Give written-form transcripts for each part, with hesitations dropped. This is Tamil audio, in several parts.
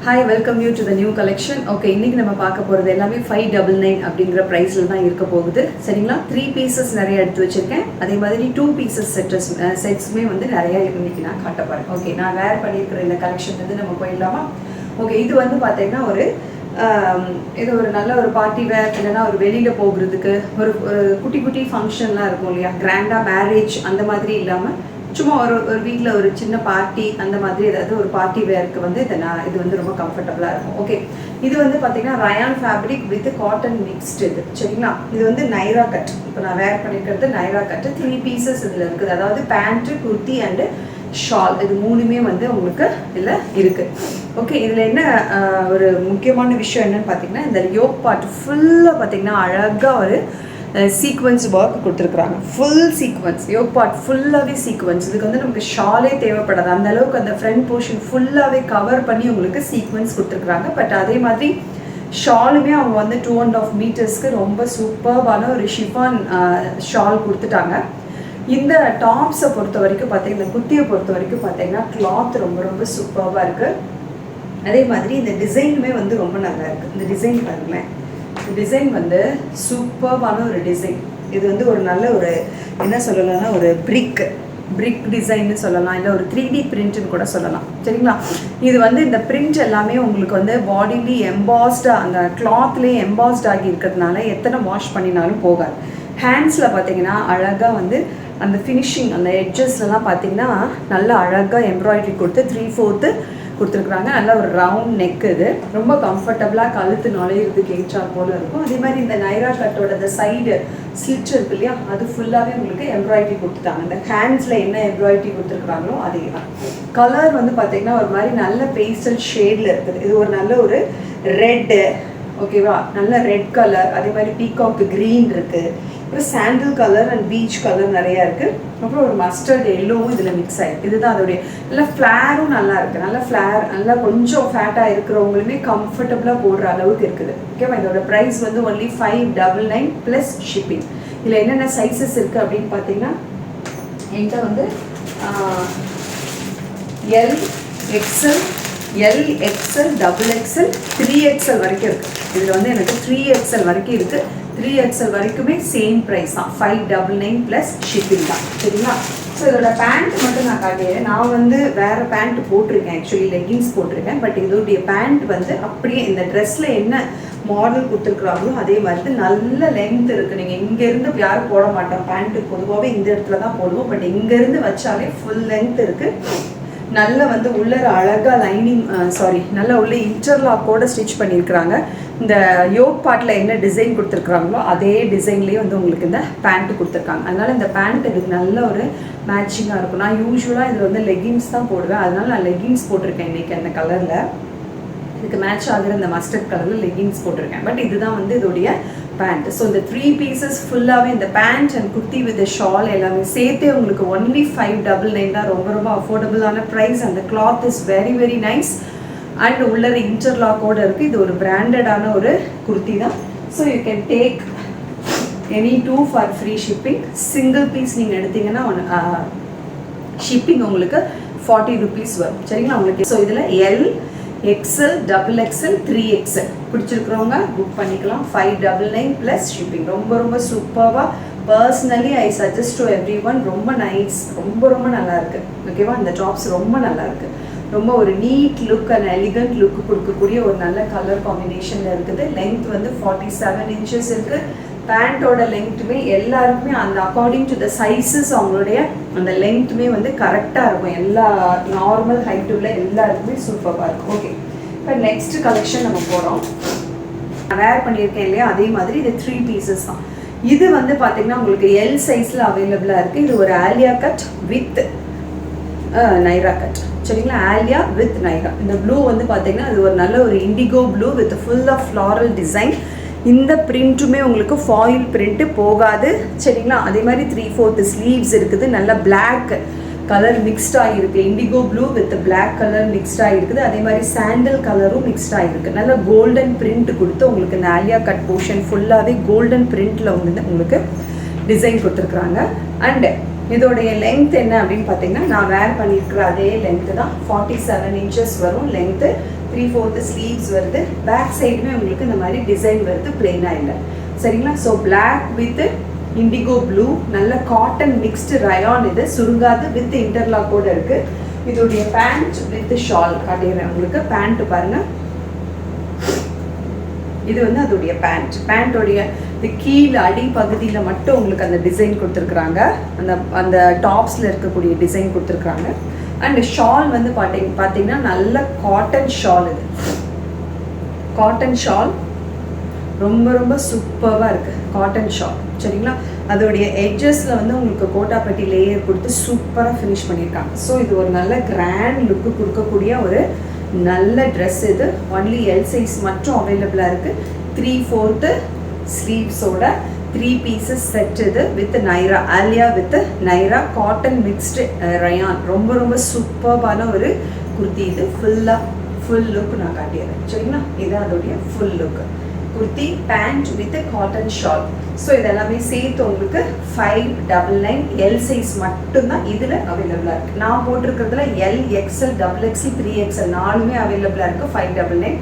Hi, welcome you to the new collection. Okay, இன்னைக்கு நம்ம பார்க்க போறது எல்லாமே 599 அப்படிங்கற பிரைஸ்ல தான் இருக்க போகுது. சரிங்களா? 3 pieces நிறைய எடுத்து வச்சிருக்கேன். அதே மாதிரி 2 pieces செட்ஸ்மே வந்து நிறைய இன்னைக்கு நான் காட்ட போறேன். ஓகே, நான் வேர் பண்ணியிருக்கிற இந்த கலெக்ஷன் வந்து நம்ம போயிடலாமா? ஓகே, இது வந்து பாத்தீங்கன்னா இது ஒரு நல்ல ஒரு பார்ட்டி வேர் இல்லைன்னா ஒரு வெளியில போகிறதுக்கு ஒரு குட்டி குட்டி ஃபங்க்ஷன்லாம் இருக்கும் இல்லையா, கிராண்டா மேரேஜ் அந்த மாதிரி இல்லாமல் சும்மா ஒரு வீட்டில் ஒரு சின்ன பார்ட்டி அந்த மாதிரி ஏதாவது ஒரு பார்ட்டி வேருக்கு வந்து இது வந்து ரொம்ப கம்ஃபர்டபுளாக இருக்கும். ஓகே, இது வந்து பார்த்தீங்கன்னா rayon fabric with cotton mixed. இது சரிங்களா? இது வந்து நைரா கட். இப்போ நான் வேர் பண்ணியிருக்கிறது நைரா கட்டு. 3 pieces இதில் இருக்குது. அதாவது பேண்ட்டு, குர்த்தி அண்டு ஷால், இது மூணுமே வந்து உங்களுக்கு இதில் இருக்குது. ஓகே, இதில் என்ன ஒரு முக்கியமான விஷயம் என்னன்னு பார்த்தீங்கன்னா, இந்த யோக் பார்ட் ஃபுல்லாக பார்த்தீங்கன்னா அழகாக ஒரு சீக்வன்ஸ் ஒர்க் கொடுத்துருக்குறாங்க. ஃபுல் சீக்வன்ஸ், யோக் பார்ட் ஃபுல்லாகவே சீக்வன்ஸ். இதுக்கு வந்து நமக்கு ஷாலே தேவைப்படாது, அந்த அளவுக்கு அந்த ஃப்ரண்ட் போர்ஷன் ஃபுல்லாகவே கவர் பண்ணி உங்களுக்கு சீக்வன்ஸ் கொடுத்துருக்குறாங்க. பட் அதே மாதிரி ஷாலுமே அவங்க வந்து 2.5 meters ரொம்ப சூப்பர்வான ஒரு ஷிஃபான் ஷால் கொடுத்துட்டாங்க. இந்த டாப்ஸை பொறுத்த வரைக்கும் பார்த்தீங்கன்னா, இந்த குர்த்தியை பொறுத்த வரைக்கும் பார்த்தீங்கன்னா கிளாத் ரொம்ப ரொம்ப சூப்பர்வாக இருக்குது. அதே மாதிரி இந்த டிசைனுமே வந்து ரொம்ப நல்லா இருக்குது. இந்த டிசைன் பாருங்களேன், டிசைன் வந்து சூப்பர்வான ஒரு டிசைன். இது வந்து ஒரு நல்ல ஒரு என்ன சொல்லலாம்னா ஒரு பிரிக் டிசைன்னு சொல்லலாம், இல்லை ஒரு 3D பிரிண்ட்னு கூட சொல்லலாம். சரிங்களா? இது வந்து இந்த பிரிண்ட் எல்லாமே உங்களுக்கு வந்து பாடிலி எம்பாஸ்டாக அந்த கிளாத்லேயே எம்பாஸ்ட் ஆகி இருக்கிறதுனால எத்தனை வாஷ் பண்ணினாலும் போகாது. ஹேண்ட்ஸில் பார்த்தீங்கன்னா அழகாக வந்து அந்த ஃபினிஷிங் அந்த எட்ஜஸ்லாம் பார்த்தீங்கன்னா நல்லா அழகாக எம்ப்ராய்டரி கொடுத்து 3/4 கொடுத்துருக்குறாங்க. நல்ல ஒரு ரவுண்ட் நெக். இது ரொம்ப கம்ஃபர்டபுளாக கழுத்து நுழையிறதுக்கு ஏற்றால் போல இருக்கும். அதே மாதிரி இந்த நைரா கட்டோட இந்த சைடு ஸ்லிட் இருக்கு இல்லையா, அது ஃபுல்லாகவே உங்களுக்கு எம்ப்ராய்டரி கொடுத்துட்டாங்க. இந்த ஹேண்ட்ஸில் என்ன எம்ப்ராய்டரி கொடுத்துருக்குறாங்களோ அதே தான். கலர் வந்து பார்த்தீங்கன்னா ஒரு மாதிரி நல்ல பேஸ்டல் ஷேடில் இருக்குது. இது ஒரு நல்ல ஒரு ரெட்டு, ஓகேவா, நல்ல ரெட் கலர். அதே மாதிரி பீகாக் க்ரீன் இருக்குது, அப்புறம் சாண்டில் கலர் அண்ட் பீச் கலர் நிறையா இருக்குது. அப்புறம் ஒரு மஸ்டர்ட் எல்லோவும் இதில் மிக்ஸ் ஆகிருக்கு. இதுதான் அதோடைய நல்லா ஃப்ளேரும் நல்லா இருக்குது. நல்ல ஃப்ளேர், நல்லா கொஞ்சம் ஃபேட்டாக இருக்கிறவங்களுமே கம்ஃபர்டபுளாக போடுற அளவுக்கு இருக்குது. ஓகேவா? இதோட ப்ரைஸ் வந்து ஒன்லி 599 ப்ளஸ் ஷிப்பிங். இதில் என்னென்ன சைஸஸ் இருக்குது அப்படின்னு பார்த்தீங்கன்னா, என்கிட்ட வந்து L XL, double XL, 3XL வரைக்கும் இருக்குது. இதில் வந்து எனக்கு 3XL வரைக்கும் இருக்குது. 3XL வரைக்குமே சேம் ப்ரைஸ் தான், 599 ப்ளஸ் ஷிப்பிங் தான். சரிங்களா? ஸோ இதோட பேண்ட் மட்டும் நான் காட்டிடுறேன். நான் வந்து வேறு பேண்ட் போட்டிருக்கேன், ஆக்சுவலி லெகின்ஸ் போட்டிருக்கேன். பட் இதோடைய பேண்ட் வந்து அப்படியே இந்த ட்ரெஸ்ஸில் என்ன மாடல் கொடுத்துருக்குறாங்களோ அதே மாதிரி நல்ல லென்த் இருக்குது. நீங்கள் இங்கேருந்து யாரும் போட மாட்டோம், பேண்ட்டு பொதுவாகவே இந்த இடத்துல தான் போடுவோம். பட் இங்கேருந்து வச்சாலே ஃபுல் லென்த் இருக்குது. நல்ல வந்து உள்ள அழகாக லைனிங் நல்ல உள்ள இன்டர்லாக்கோட ஸ்டிச் பண்ணியிருக்கிறாங்க. இந்த யோக் பார்ட்டில் என்ன டிசைன் கொடுத்துருக்குறாங்களோ அதே டிசைன்லேயே வந்து உங்களுக்கு இந்த பேண்ட்டு கொடுத்துருக்காங்க. அதனால் இந்த பேண்ட் இதுக்கு நல்ல ஒரு மேட்சிங்காக இருக்கும். நான் யூஸ்வலாக இதில் வந்து லெகின்ஸ் தான் போடுவேன். அதனால் நான் லெகின்ஸ் போட்டிருக்கேன் இன்றைக்கி அந்த கலரில். இதுக்கு மேட்ச் ஆகிற இந்த மஸ்டர்ட் கலரில் லெகின்ஸ் போட்டிருக்கேன். பட் இதுதான் வந்து இதோடைய பேண்ட். ஸோ இந்த 3 pieces ஃபுல்லாகவே இந்த pant and kurti with shawl எல்லாமே சேர்த்தே உங்களுக்கு ஒன்லி 599 தான். ரொம்ப ரொம்ப அஃபோர்டபுளான ப்ரைஸ். அந்த cloth is very very nice and உள்ள இன்டர்லாக்கோடு இருக்குது. இது ஒரு பிராண்டடான ஒரு குர்த்தி தான். So you can take any 2 for free shipping. Single piece நீங்கள் எடுத்தீங்கன்னா ஷிப்பிங் உங்களுக்கு 40 rupees வரும். சரிங்களா உங்களுக்கு? ஸோ இதில் L XL, double XL, 3XL பிடிச்சிருக்கிறவங்க புக் பண்ணிக்கலாம். 599 ப்ளஸ் ஷிப்பிங். ரொம்ப ரொம்ப சூப்பராக. Personally I suggest to everyone. ரொம்ப நைஸ், ரொம்ப ரொம்ப நல்லா இருக்குது. ஓகேவா? இந்த டாப்ஸ் ரொம்ப நல்லா இருக்குது. ரொம்ப ஒரு NEET look and elegant look கொடுக்கக்கூடிய ஒரு நல்ல கலர் காம்பினேஷனில் இருக்குது. லென்த் வந்து 47 inches இருக்குது. பேண்ட்டோட லென்த்துமே எல்லாருக்குமே அந்த அக்கார்டிங் டு த சைஸஸ் அவங்களுடைய அந்த லென்த்துமே வந்து கரெக்டாக இருக்கும். எல்லா நார்மல் ஹைட்டு உள்ள எல்லாருக்குமே சூப்பராக இருக்கும். ஓகே, இப்போ நெக்ஸ்ட் கலெக்ஷன் நம்ம போகிறோம். நான் வேர் பண்ணியிருக்கேன் இல்லையா, அதே மாதிரி இது 3 pieces தான். இது வந்து பார்த்தீங்கன்னா உங்களுக்கு எல் சைஸில் அவைலபிளாக இருக்குது. இது ஒரு Alia cut with Naira cut. சரிங்களா? ஆலியா வித் நைரா. இந்த ப்ளூ வந்து பார்த்தீங்கன்னா இது ஒரு நல்ல ஒரு indigo blue with full of floral design. இந்த பிரிண்ட்டுமே உங்களுக்கு ஃபாயில் பிரிண்ட்டு போகாது. சரிங்களா? அதே மாதிரி 3/4 ஸ்லீவ்ஸ் இருக்குது. நல்ல பிளாக் கலர் மிக்ஸ்டாக இருக்குது. Indigo blue with black colour மிக்ஸ்டாக இருக்குது. அதே மாதிரி சாண்டில் கலரும் மிக்ஸ்டாக இருக்குது. நல்ல கோல்டன் பிரிண்ட் கொடுத்து உங்களுக்கு இந்த ஆலியா கட் போர்ஷன் ஃபுல்லாகவே கோல்டன் பிரிண்ட்டில் வந்து உங்களுக்கு டிசைன் கொடுத்துருக்குறாங்க. அண்ட் இதோடைய லென்த் என்ன அப்படின்னு பார்த்தீங்கன்னா நான் வேர் பண்ணியிருக்கிற அதே லென்த்து தான் 47 inches வரும் லென்த்து. 3/4 ஸ்லீவ்ஸ் வருது. பேக் சைடுமே உங்களுக்கு இந்த மாதிரி டிசைன் வருது, பிளெயினாக இல்லை. சரிங்களா? So black with indigo blue, நல்ல காட்டன் மிக்ஸ்டு ரயான், இது சுருங்காது வித் இன்டர்லாக்கோடு இருக்குது. இதோடைய பேண்ட் வித் ஷால் காட்டிடுறேன் உங்களுக்கு. பேண்ட்டு பாருங்கள், இது வந்து அதோடைய பேண்ட்டோடைய கீழே அடி பகுதியில் மட்டும் உங்களுக்கு அந்த டிசைன் கொடுத்துருக்குறாங்க. அந்த டாப்ஸில் இருக்கக்கூடிய டிசைன் கொடுத்துருக்குறாங்க. அண்ட் ஷால் வந்து பார்த்தீங்கன்னா நல்ல காட்டன் ஷால். இது காட்டன் ஷால் ரொம்ப ரொம்ப சூப்பராக இருக்குது. காட்டன் ஷால் சரிங்களா? அதோடைய எட்ஜஸில் வந்து உங்களுக்கு கோட்டாப்பட்டி லேயர் கொடுத்து சூப்பராக ஃபினிஷ் பண்ணியிருக்காங்க. ஸோ இது ஒரு நல்ல கிராண்ட் லுக்கு கொடுக்கக்கூடிய ஒரு நல்ல ட்ரெஸ். இது ஒன்லி எல் சைஸ் மட்டும் அவைலபிளாக இருக்குது. 3/4 ஸ்லீவ்ஸோட 3 pieces செட் இது with Naira, Alia with Naira cotton mixed rayon. ரொம்ப ரொம்ப சூப்பர்பான ஒரு குர்த்தி. இது ஃபுல் லுக் நான் காட்டிடுறேன் சரிங்களா? இதுதான் அதோடைய full look. Kurti, pant with cotton shawl. So இதெல்லாமே சேர்த்து உங்களுக்கு 599 எல் சைஸ் மட்டும்தான் இதில் அவைலபிளாக இருக்குது. நான் போட்டிருக்கிறதுல எல், எக்ஸ்எல், XXL, 3XL 4மே அவைலபிளாக இருக்குது. 599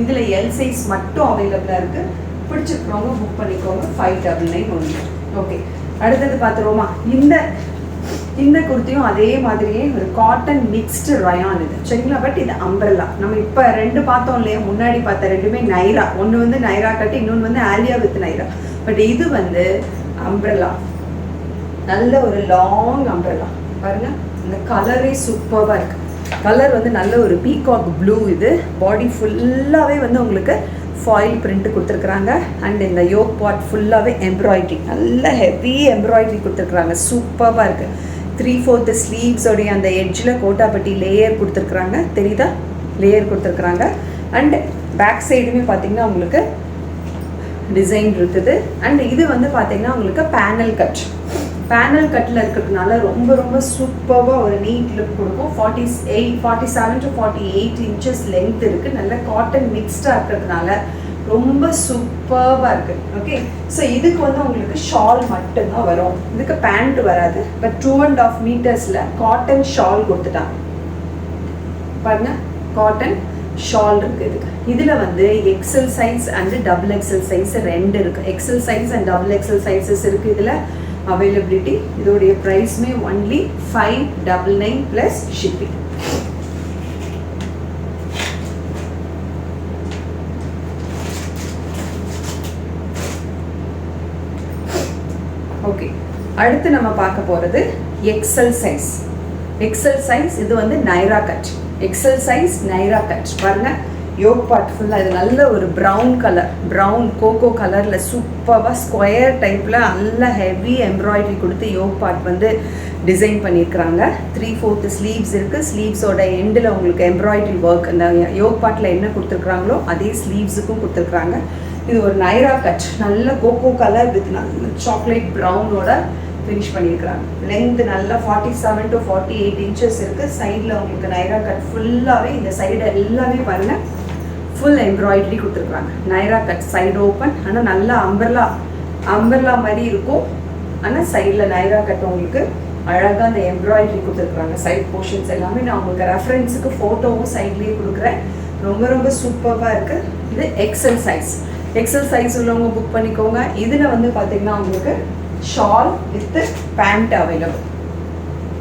இதில் எல் சைஸ் மட்டும் அவைலபிளாக இருக்குது. பிடிச்சிருக்கிறவங்க புக் பண்ணிக்கோங்க. 599 ஒன்று. ஓகே, அடுத்தது பார்த்துருவோமா? இந்த குர்த்தியும் அதே மாதிரியே ஒரு காட்டன் மிக்ஸ்டு ரயான் இது சரிங்களா? பட் இது அம்பர்லா. நம்ம இப்போ 2 பார்த்தோம் இல்லையா? முன்னாடி பார்த்த 2மே நைரா. ஒன்று வந்து நைரா கட்டு, இன்னொன்று வந்து ஆலியா வித் நைரா. பட் இது வந்து அம்பர்லா, நல்ல ஒரு லாங் அம்பர்லா. பாருங்க, இந்த கலரே சூப்பராக இருக்கு. கலர் வந்து நல்ல ஒரு பீகாக் ப்ளூ. இது பாடி ஃபுல்லாகவே வந்து உங்களுக்கு ஃபாயில் பிரிண்ட் கொடுத்துருக்குறாங்க. அண்ட் இந்த யோக் பார்ட் ஃபுல்லாகவே எம்ப்ராய்ட்ரி, நல்ல ஹெவி எம்ப்ராய்ட்ரி கொடுத்துருக்குறாங்க. சூப்பராக இருக்குது. 3/4 ஸ்லீவ்ஸோடைய அந்த எட்ஜில் கோட்டாப்பட்டி லேயர் கொடுத்துருக்குறாங்க. தெரியுதா? லேயர் கொடுத்துருக்குறாங்க. அண்ட் பேக் சைடுமே பார்த்தீங்கன்னா உங்களுக்கு டிசைன் இருக்குது. அண்ட் இது வந்து பார்த்தீங்கன்னா உங்களுக்கு பேனல் கட்டில் இருக்கிறதுனால ரொம்ப ரொம்ப சூப்பராக ஒரு நீட் லுக் கொடுக்கும். 47 to 48 inches லென்த் இருக்குது. நல்ல காட்டன் மிக்ஸ்டாக இருக்கிறதுனால ரொம்ப சூப்பராக இருக்குது. ஓகே, ஸோ இதுக்கு வந்து உங்களுக்கு ஷால் மட்டும்தான் வரும். இதுக்கு பேண்ட் வராது. பட் 2.5 meters காட்டன் ஷால் கொடுத்துட்டாங்க. பாருங்க, காட்டன் ஷால் இருக்குது இதுக்கு. இதில் வந்து XL size and XXL size 2 இருக்குது. XL size and XXL sizes இருக்குது இதில் அவைலபிலிட்டி. இதோடைய ப்ரைஸ்மே ஒன்லி 599 ப்ளஸ் ஷிப்பிங். ஓகே, அடுத்து நம்ம பார்க்க போகிறது எக்ஸல் சைஸ். இது வந்து Naira cut. XL size Naira cut. பாருங்கள், யோக் பார்ட் ஃபுல்லாக இது நல்ல ஒரு ப்ரௌன் கோகோ கலரில் சூப்பராக ஸ்கொயர் டைப்பில் நல்ல ஹெவி எம்ப்ராய்டரி கொடுத்து யோக் பார்ட் வந்து டிசைன் பண்ணியிருக்கிறாங்க. 3/4 ஸ்லீவ்ஸ் இருக்குது. ஸ்லீவ்ஸோட எண்டில் உங்களுக்கு எம்ப்ராய்டரி ஒர்க், அந்த யோக் பார்ட்டில் என்ன கொடுத்துருக்குறாங்களோ அதே ஸ்லீவ்ஸுக்கும் கொடுத்துருக்குறாங்க. இது ஒரு நைரா கட், நல்ல கோகோ கலர் வித் நல்ல சாக்லேட் ப்ரௌனோட ஃபினிஷ் பண்ணியிருக்கிறாங்க. லென்த் நல்லா 47 to 48 inches இருக்குது. சைடில் உங்களுக்கு நைரா கட் ஃபுல்லாகவே, இந்த சைடு எல்லாமே பாருங்கள் ஃபுல் எம்ப்ராய்டரி கொடுத்துருக்குறாங்க. Naira cut side open. ஆனால் நல்லா அம்பர்லா மாதிரி இருக்கும். ஆனால் சைடில் நைரா கட் உங்களுக்கு அழகாக அந்த எம்ப்ராய்டரி கொடுத்துருக்குறாங்க. சைட் போர்ஷன்ஸ் எல்லாமே நான் உங்களுக்கு ரெஃபரன்ஸுக்கு ஃபோட்டோவும் சைட்லேயே கொடுக்குறேன். ரொம்ப ரொம்ப சூப்பராக இருக்குது. இது எக்ஸல் சைஸ் உள்ளவங்க புக் பண்ணிக்கோங்க. இதில் வந்து பார்த்திங்கன்னா உங்களுக்கு shawl with pant available.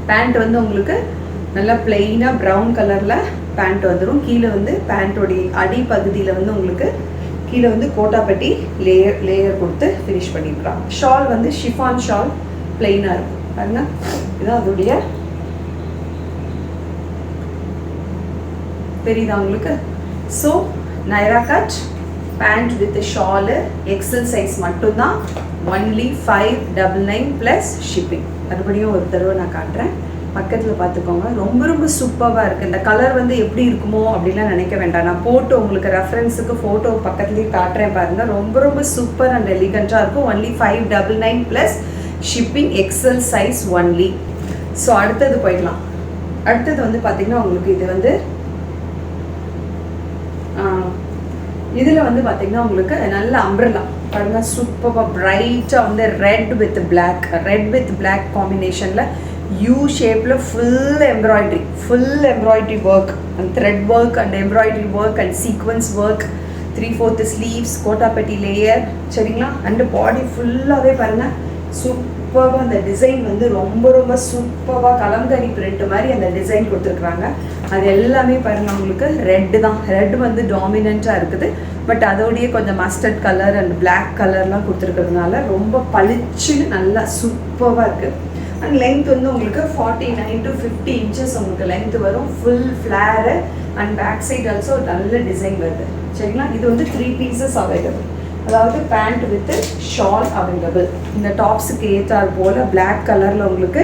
Pant வந்து உங்களுக்கு நல்லா பிளெயினாக ப்ரௌன் கலரில் பேண்ட் வந்துடும். கீழே வந்து பேண்ட்டோடைய அடி பகுதியில் வந்து உங்களுக்கு கீழே வந்து கோட்டாப்பட்டி லேயர் கொடுத்து ஃபினிஷ் பண்ணிக்கலாம். ஷால் வந்து ஷிஃபான் ஷால் பிளெயினாக இருக்கும். பாருங்க, இதுதான் அதோடைய, தெரியுதா உங்களுக்கு? So Naira cut, pant with shawl, XL size மட்டும்தான். Only 599 plus shipping. மறுபடியும் ஒரு தடவை நான் காட்டுறேன், பக்கத்தில் பார்த்துக்கோங்க. ரொம்ப ரொம்ப சூப்பராக இருக்குது. இந்த கலர் வந்து எப்படி இருக்குமோ அப்படிலாம் நினைக்க வேண்டாம். நான் போட்டு உங்களுக்கு ரெஃபரன்ஸுக்கு ஃபோட்டோ பக்கத்துலேயே காட்டுறேன் பாருங்கள். ரொம்ப ரொம்ப சூப்பர் அண்ட் எலிகண்ட்டாக இருக்கும். Only 599 plus shipping. XL size only. So அடுத்தது போயிடலாம். அடுத்தது வந்து பார்த்திங்கன்னா உங்களுக்கு இது வந்து இதில் வந்து பார்த்திங்கன்னா உங்களுக்கு நல்ல பாருங்கள் சூப்பராக பிரைட்டாக வந்து ரெட் வித் பிளாக் காம்பினேஷனில் யூ ஷேப்பில் full embroidery work and thread work and embroidery work and sequins work 3/4 sleeves gota patti layer சரிங்களா. அண்டு பாடி ஃபுல்லாகவே பாருங்கள் சூப்பராக அந்த டிசைன் வந்து ரொம்ப சூப்பராக கலம்கரி பிரிண்ட் மாதிரி அந்த டிசைன் கொடுத்துருக்குறாங்க. அது எல்லாமே பாருங்கள் உங்களுக்கு ரெட் வந்து டாமினண்ட்டாக இருக்குது. பட் அதோடைய கொஞ்சம் மஸ்டர்ட் கலர் அண்ட் பிளாக் கலர்லாம் கொடுத்துருக்கிறதுனால ரொம்ப பளிச்சுன்னு நல்லா சூப்பராக இருக்குது. அண்ட் லென்த் வந்து உங்களுக்கு 49 to 50 inches உங்களுக்கு லென்த் வரும். Full flare and back side also நல்ல டிசைன் வருது சரிங்களா. இது வந்து 3 pieces அவைலபிள், அதாவது பேண்ட் வித் ஷால் அவைலபிள். இந்த டாப்ஸுக்கு ஏற்றார் போல் பிளாக் கலரில் உங்களுக்கு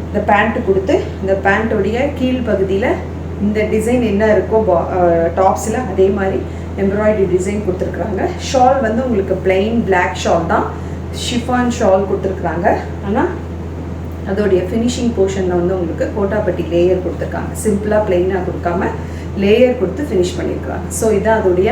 இந்த பேண்ட்டு கொடுத்து இந்த பேண்ட்டோடைய கீழ் பகுதியில் இந்த டிசைன் என்ன இருக்கோ டாப்ஸில் அதே மாதிரி எம்ப்ராய்டரி டிசைன் கொடுத்துருக்குறாங்க. ஷால் வந்து உங்களுக்கு பிளெயின் பிளாக் ஷால் தான், ஷிஃபான் ஷால் கொடுத்துருக்குறாங்க. ஆனால் அதோடைய ஃபினிஷிங் போர்ஷனில் வந்து உங்களுக்கு கோட்டாப்பட்டி லேயர் கொடுத்துருக்காங்க. சிம்பிளாக பிளெயினாக கொடுக்காம லேயர் கொடுத்து ஃபினிஷ் பண்ணியிருக்கிறாங்க. ஸோ இதுதான் அதோடைய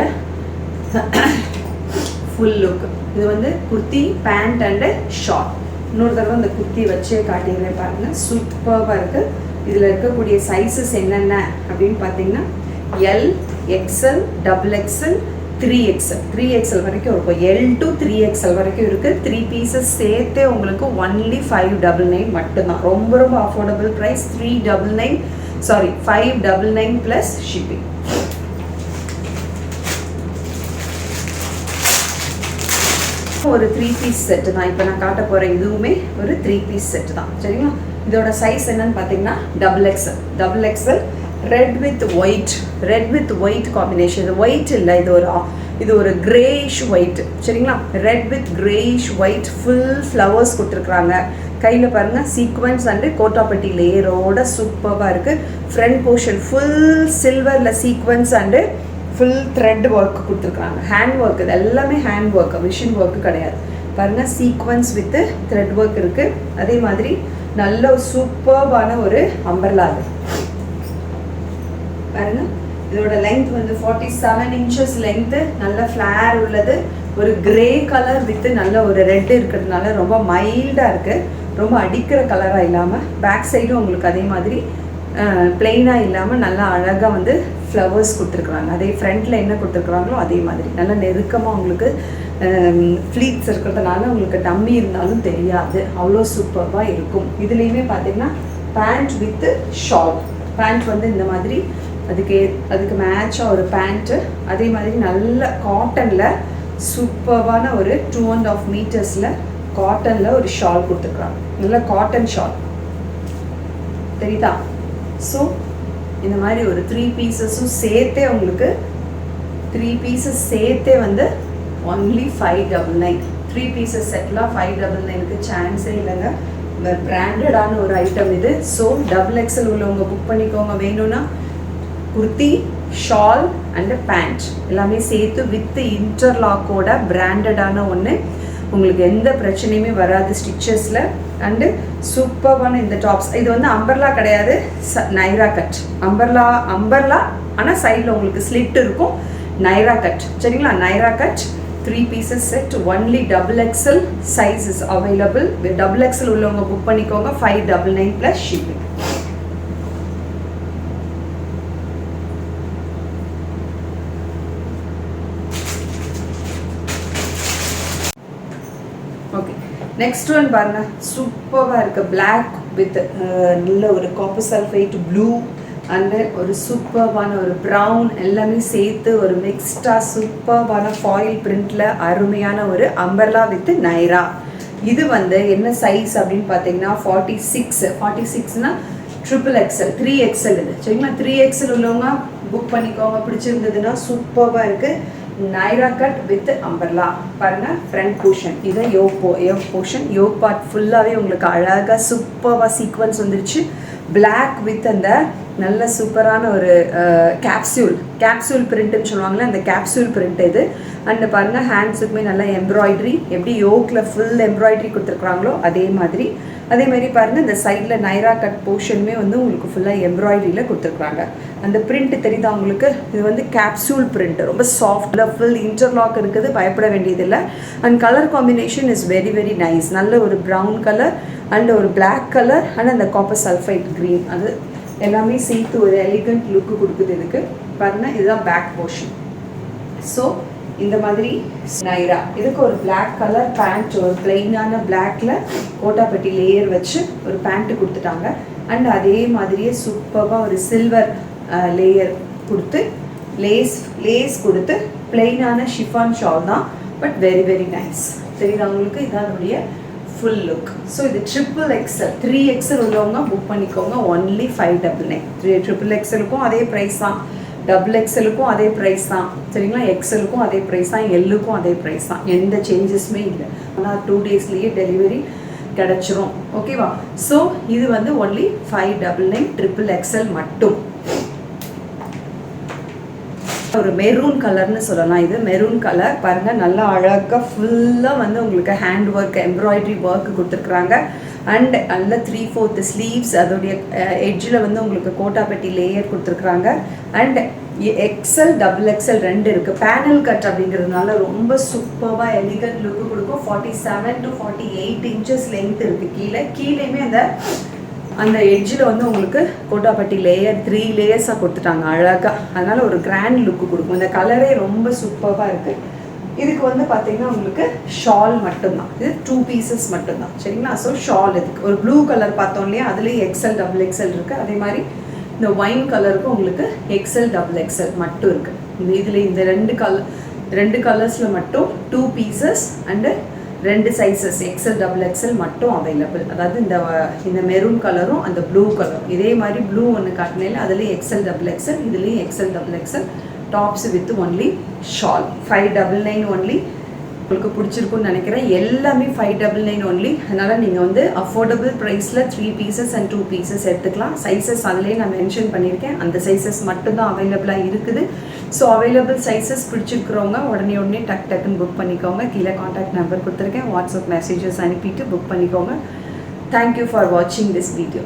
ஃபுல் லுக். இது வந்து குர்த்தி பேண்ட் அண்டு ஷால். இன்னொரு தடவை இந்த குர்த்தி வச்சே காட்டிடுறேன் பாருங்கள், சூப்பராக இருக்குது. இதில் இருக்கக்கூடிய சைஸஸ் என்னென்ன அப்படின்னு பார்த்தீங்கன்னா எல், XL, XXL, 3XL வரைக்கும் இருக்கும். L to 3XL வரைக்கும் இருக்குது. 3 pieces சேர்த்தே உங்களுக்கு only 599 மட்டும்தான். ரொம்ப அஃபோர்டபுள் ப்ரைஸ். 599 plus shipping. ஒரு 3 piece செட்டு தான் இப்போ நான் காட்ட போகிற இதுவுமே ஒரு 3 piece செட்டு தான் சரிங்களா. இதோட சைஸ் என்னன்னு பார்த்தீங்கன்னா XXL red with white combination. இது ஒயிட் இல்லை, இது ஒரு கிரேயிஷ் ஒயிட் சரிங்களா. Red with greyish white full flowers கொடுத்துருக்குறாங்க. கையில் பாருங்கள் சீக்வன்ஸ் அண்டு கோட்டாப்பட்டி லேயரோட சூப்பராக இருக்குது. ஃப்ரண்ட் போர்ஷன் ஃபுல் சில்வரில் sequins and full thread work கொடுத்துருக்காங்க. ஹேண்ட் ஒர்க், இது எல்லாமே ஹேண்ட் ஒர்க், மிஷின் ஒர்க்கு கிடையாது. பாருங்கள் சீக்வன்ஸ் வித்து த்ரெட் ஒர்க் இருக்குது. அதே மாதிரி நல்ல சூப்பர்பான ஒரு அம்பர்லா. அது பாருங்கள் இதோட லென்த் வந்து 47 inches லென்த்து. நல்ல ஃப்ளேர் உள்ளது. ஒரு கிரே கலர் வித்து நல்ல ஒரு ரெட் இருக்கிறதுனால ரொம்ப மைல்டாக இருக்குது. ரொம்ப அடிக்கிற கலராக இல்லாமல் பேக் சைடும் உங்களுக்கு அதே மாதிரி பிளெயினாக இல்லாமல் நல்லா அழகாக வந்து ஃப்ளவர்ஸ் கொடுத்துருக்குறாங்க. அதே ஃப்ரண்ட்டில் என்ன கொடுத்துருக்குறாங்களோ அதே மாதிரி நல்லா நெருக்கமாக உங்களுக்கு ஃப்ளீட்ஸ் இருக்கிறதுனால உங்களுக்கு டம்மி இருந்தாலும் தெரியாது, அவ்வளோ சூப்பராக இருக்கும். இதுலேயுமே பார்த்தீங்கன்னா பேண்ட் வித்து ஷால். பேண்ட் வந்து இந்த மாதிரி அதுக்கு மேட்சாக ஒரு பேண்ட்டு. அதே மாதிரி நல்ல காட்டனில் சூப்பரான ஒரு 2.5 meters காட்டனில் ஒரு ஷால் கொடுத்துருக்குறாங்க. நல்ல காட்டன் ஷால் தெரியுதா. ஸோ இந்த மாதிரி ஒரு 3 pieces சேர்த்தே உங்களுக்கு 3 pieces சேர்த்தே வந்து only 599. 3 pieces செட்லாம் 599க்கு சான்ஸே இல்லைங்க. பிராண்டடான ஒரு ஐட்டம் இது. ஸோ XXL உள்ளவங்க புக் பண்ணிக்கோங்க. வேணும்னா குர்த்தி, ஷால் அண்டு பேண்ட் எல்லாமே சேர்த்து வித் இன்டர்லாக்கோட பிராண்டடான ஒன்று. உங்களுக்கு எந்த பிரச்சனையுமே வராது ஸ்டிச்சஸில். அண்டு சூப்பரான இந்த டாப்ஸ். இது வந்து அம்பர்லா கிடையாது, நைரா கட். அம்பர்லா ஆனால் சைடில் உங்களுக்கு ஸ்லிட் இருக்கும். நைரா கட் சரிங்களா. Naira cut 3 pieces set only XXL size is available. XXL உள்ளவங்க புக் பண்ணிக்கோங்க. 599 plus shipping. Okay, next one பாருங்க, சூப்பராக இருக்குது. பிளாக் வித் நல்ல ஒரு காப்பர் சல்ஃபைட் ப்ளூ அண்டு ஒரு சூப்பர்வான ஒரு ப்ரௌன் எல்லாமே சேர்த்து ஒரு மிக்ஸ்டாக சூப்பர்வான ஃபாயில் பிரிண்டில் அருமையான ஒரு அம்பர்லா வித் நைரா. இது வந்து என்ன சைஸ் அப்படின்னு பார்த்தீங்கன்னா 46னா XXL 3XL இது சரிங்களா. 3XL உள்ளவங்க புக் பண்ணிக்கோங்க. பிடிச்சிருந்ததுன்னா சூப்பராக இருக்குது. Naira cut with umbrella. பாருங்கள் ஃப்ரண்ட் போர்ஷன், இதை யோக் போர்ஷன். யோக் பார்ட் ஃபுல்லாகவே உங்களுக்கு அழகாக சூப்பராக சீக்வன்ஸ் வந்துருச்சு. பிளாக் வித் அந்த நல்ல சூப்பரான ஒரு கேப்சூல் பிரிண்ட்டுன்னு சொல்லுவாங்களே, அந்த கேப்சூல் பிரிண்ட் இது. அண்டு பாருங்கள் ஹேண்ட்ஸுக்குமே நல்லா எம்ப்ராய்ட்ரி, எப்படி யோக்கில் ஃபுல் எம்ப்ராய்ட்ரி கொடுத்துருக்குறாங்களோ அதே மாதிரி. அதே மாதிரி பாருங்கள் இந்த சைடில் நைரா கட் போர்ஷனுமே வந்து உங்களுக்கு ஃபுல்லாக எம்ப்ராய்டரியில் கொடுத்துருக்குறாங்க. அந்த பிரிண்ட் தெரியுதா உங்களுக்கு? இது வந்து கேப்சூல் பிரிண்ட், ரொம்ப சாஃப்டில் ஃபுல் இன்டர்லாக் இருக்குது, பயப்பட வேண்டியதில்லை. And colour combination is very very nice. நல்ல ஒரு ப்ரௌன் கலர் அண்ட் ஒரு பிளாக் கலர் அண்ட் அந்த காப்பர் சல்ஃபைட் க்ரீன், அது எல்லாமே சேர்த்து ஒரு எலிகண்ட் லுக்கு கொடுக்குது. இதுக்கு பாருங்கள், இதுதான் பேக் போர்ஷன். ஸோ இந்த மாதிரி நைரா, இதுக்கு ஒரு பிளாக் கலர் பேண்ட், ஒரு பிளெயினான பிளாக்ல கோட்டாப்பட்டி லேயர் வச்சு ஒரு பேண்ட்டு கொடுத்துட்டாங்க. அண்ட் அதே மாதிரியே சூப்பராக ஒரு சில்வர் லேயர் கொடுத்து லேஸ் கொடுத்து பிளெயினான ஷிஃபான் ஷால் தான், பட் வெரி வெரி நைஸ். தெரியுது அவங்களுக்கு? இதான் அதனுடைய ஃபுல் லுக். ஸோ இது XXL 3XL உள்ளவங்க புக் பண்ணிக்கோங்க. ஒன்லி 599. XXLக்கும் அதே ப்ரைஸ் தான், XXLக்கும் அதே ப்ரைஸ் தான், சரிங்களா? XLக்கும் அதே ப்ரைஸ் தான், Lக்கும் அதே ப்ரைஸ் தான், எந்த சேஞ்சஸுமே இல்லை. ஆனால் 2 டேஸ்லேயே டெலிவரி கிடச்சிரும். ஓகேவா? ஸோ இது வந்து ஒன்லி 599 XXL மட்டும். ஒரு மெரூன் கலர்னு சொல்லலாம். இது மெரூன் கலர் பாருங்கள், நல்லா அழகாக ஃபுல்லாக வந்து உங்களுக்கு ஹேண்ட் ஒர்க் எம்ப்ராய்டரி ஒர்க் கொடுத்துருக்குறாங்க. அண்ட் நல்ல 3/4 ஸ்லீவ்ஸ், அதோடைய எட்ஜில் வந்து உங்களுக்கு கோட்டாப்பட்டி லேயர் கொடுத்துருக்குறாங்க. அண்ட் XL XXL ரெண்டு இருக்குது. பேனல் கட் அப்படிங்கிறதுனால ரொம்ப சூப்பராக எலிகண்ட் லுக்கு கொடுக்கும். 47 to 48 inches லென்த் இருக்குது. கீழேயுமே அந்த எட்ஜில் வந்து உங்களுக்கு கோட்டாப்பட்டி லேயர் 3 லேயர்ஸாக கொடுத்துட்டாங்க அழகாக. அதனால் ஒரு கிராண்ட் லுக்கு கொடுக்கும். இந்த கலரே ரொம்ப சூப்பராக இருக்குது. இதுக்கு வந்து பார்த்தீங்கன்னா உங்களுக்கு ஷால் மட்டும்தான், இது 2 பீசஸ் மட்டும்தான், சரிங்களா? ஸோ ஷால் இதுக்கு ஒரு ப்ளூ கலர் பார்த்தோம் இல்லையா, அதுலேயே XL XXL இருக்குது. அதே மாதிரி இந்த ஒயின் கலருக்கும் உங்களுக்கு XL XXL மட்டும் இருக்குது. இதில் இந்த ரெண்டு கலர்ஸில் மட்டும் 2 pieces and 2 sizes XL XXL மட்டும் அவைலபிள். அதாவது இந்த மெரூன் கலரும் அந்த ப்ளூ கலரும், இதே மாதிரி ப்ளூ ஒன்று காட்டினேன், அதுலேயும் XL XXL, இதுலேயும் XL XXL tops with only shawl. 599 only. உங்களுக்கு பிடிச்சிருக்குன்னு நினைக்கிறேன். எல்லாமே 599 ஒன்லி. அதனால் நீங்கள் வந்து அஃபோர்டபுள் ப்ரைஸில் 3 பீசஸ் அண்ட் 2 பீசஸ் எடுத்துக்கலாம். சைஸஸ் அதிலே நான் மென்ஷன் பண்ணியிருக்கேன். அந்த சைஸஸ் மட்டும்தான் அவைலபிளாக இருக்குது. ஸோ அவைலபிள் சைஸஸ் பிடிச்சிருக்கிறவங்க உடனே டக்குன்னு புக் பண்ணிக்கோங்க. கீழே காண்டாக்ட் நம்பர் கொடுத்துருக்கேன், வாட்ஸ்அப் மெசேஜஸ் அனுப்பிட்டு புக் பண்ணிக்கோங்க. தேங்க்யூ ஃபார் வாட்சிங் திஸ் வீடியோ.